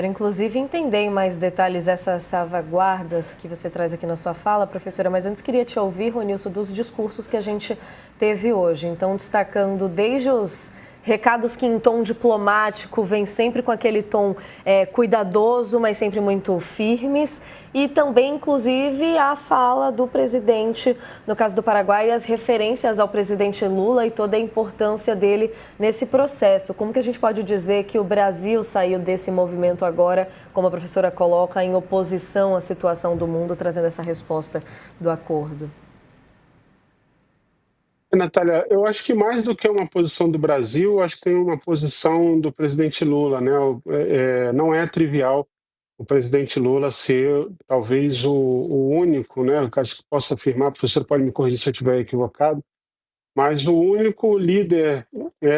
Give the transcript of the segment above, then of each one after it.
Quero, inclusive, entender em mais detalhes essas salvaguardas que você traz aqui na sua fala, professora, mas antes queria te ouvir, Ronilson, dos discursos que a gente teve hoje. Então, destacando desde os recados que em tom diplomático vem sempre com aquele tom cuidadoso, mas sempre muito firmes, e também, inclusive, a fala do presidente, no caso do Paraguai, as referências ao presidente Lula e toda a importância dele nesse processo. Como que a gente pode dizer que o Brasil saiu desse movimento agora, como a professora coloca, em oposição à situação do mundo, trazendo essa resposta do acordo? Natália, eu acho que mais do que uma posição do Brasil, eu acho que tem uma posição do presidente Lula, né? Não é trivial o presidente Lula ser talvez o único, né? Eu acho que posso afirmar, a professora pode me corrigir se eu estiver equivocado, mas o único líder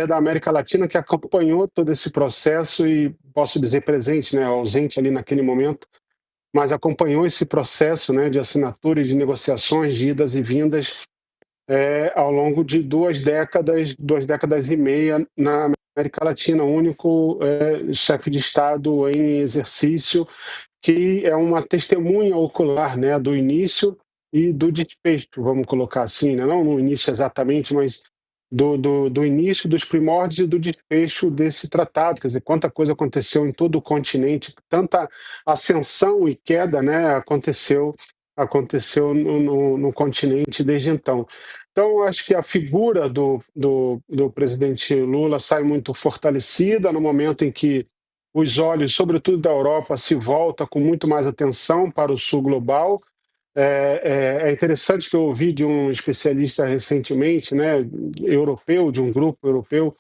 da América Latina que acompanhou todo esse processo e, posso dizer, presente, né? Ausente ali naquele momento, mas acompanhou esse processo, né, de assinatura e de negociações, de idas e vindas ao longo de 2 décadas e meia na América Latina, o único chefe de Estado em exercício que é uma testemunha ocular, né, do início e do desfecho, vamos colocar assim, né? Não no início exatamente, mas do início, dos primórdios e do desfecho desse tratado. Quer dizer, quanta coisa aconteceu em todo o continente, tanta ascensão e queda, né, aconteceu no continente desde então. Então, eu acho que a figura do presidente Lula sai muito fortalecida no momento em que os olhos, sobretudo da Europa, se voltam com muito mais atenção para o sul global. É interessante que eu ouvi de um especialista recentemente, né, europeu, de um grupo europeu,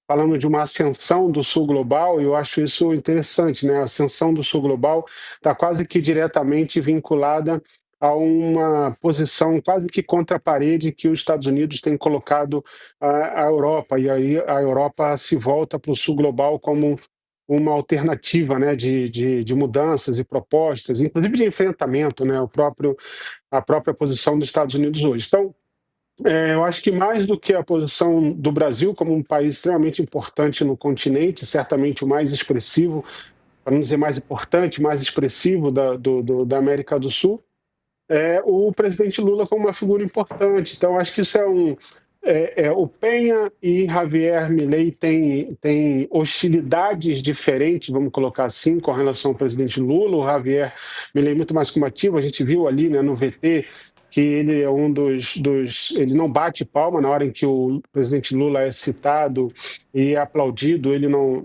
falando de uma ascensão do sul global, e eu acho isso interessante, né? A ascensão do sul global está quase que diretamente vinculada a uma posição quase que contra a parede que os Estados Unidos têm colocado a Europa, e aí a Europa se volta para o sul global como uma alternativa, né, de mudanças e propostas, inclusive de enfrentamento, né, a própria posição dos Estados Unidos hoje. Então, eu acho que mais do que a posição do Brasil como um país extremamente importante no continente, certamente o mais expressivo, para não dizer mais importante, mais expressivo da América do Sul, é o presidente Lula como uma figura importante. Então, acho que isso o Penha e Javier Milei têm hostilidades diferentes, vamos colocar assim, com relação ao presidente Lula. O Javier Milei é muito mais combativo, a gente viu ali, né, no VT, que ele é um ele não bate palma na hora em que o presidente Lula é citado e é aplaudido, ele não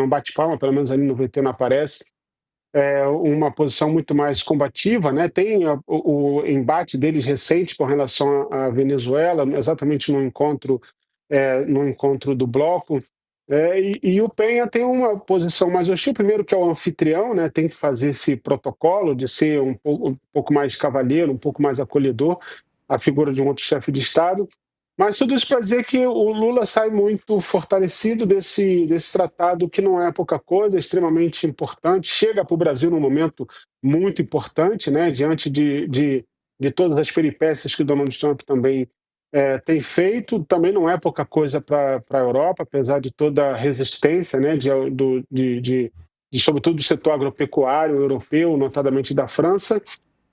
bate palma, pelo menos ali no VT não aparece. Uma posição muito mais combativa, né? Tem o embate deles recente com relação à Venezuela, exatamente no encontro do bloco. E o Penha tem uma posição mais hostil, primeiro que é o anfitrião, né? Tem que fazer esse protocolo de ser um pouco mais cavalheiro, um pouco mais acolhedor, a figura de um outro chefe de Estado. Mas tudo isso para dizer que o Lula sai muito fortalecido desse tratado, que não é pouca coisa, é extremamente importante, chega para o Brasil num momento muito importante, né, diante de todas as peripécias que o Donald Trump também tem feito, também não é pouca coisa para a Europa, apesar de toda a resistência, né, sobretudo do setor agropecuário europeu, notadamente da França.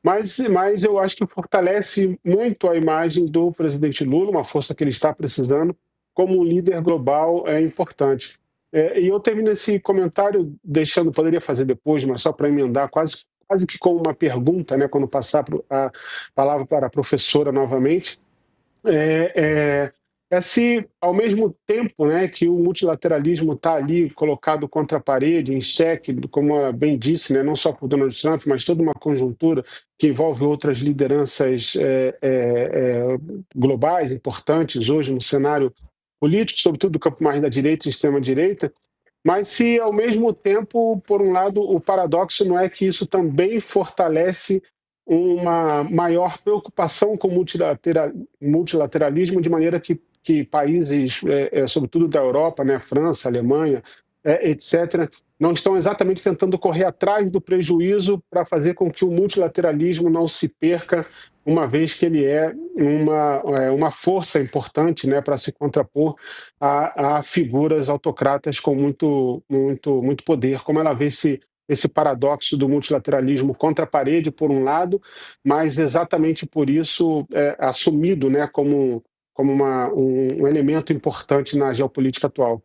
Mas eu acho que fortalece muito a imagem do presidente Lula, uma força que ele está precisando, como um líder global importante. E eu termino esse comentário deixando, poderia fazer depois, mas só para emendar, quase que com uma pergunta, né, quando passar a palavra para a professora novamente. É, se, ao mesmo tempo, né, que o multilateralismo está ali colocado contra a parede, em xeque, como ela bem disse, né, não só por Donald Trump, mas toda uma conjuntura que envolve outras lideranças globais importantes hoje no cenário político, sobretudo do campo mais da direita e extrema-direita, mas se, ao mesmo tempo, por um lado, o paradoxo não é que isso também fortalece uma maior preocupação com o multilateralismo, de maneira que países, sobretudo da Europa, né, França, Alemanha, etc., não estão exatamente tentando correr atrás do prejuízo para fazer com que o multilateralismo não se perca, uma vez que ele é uma força importante, né, para se contrapor a figuras autocratas com muito poder. Como ela vê esse paradoxo do multilateralismo contra a parede, por um lado, mas exatamente por isso assumido, né, como um elemento importante na geopolítica atual.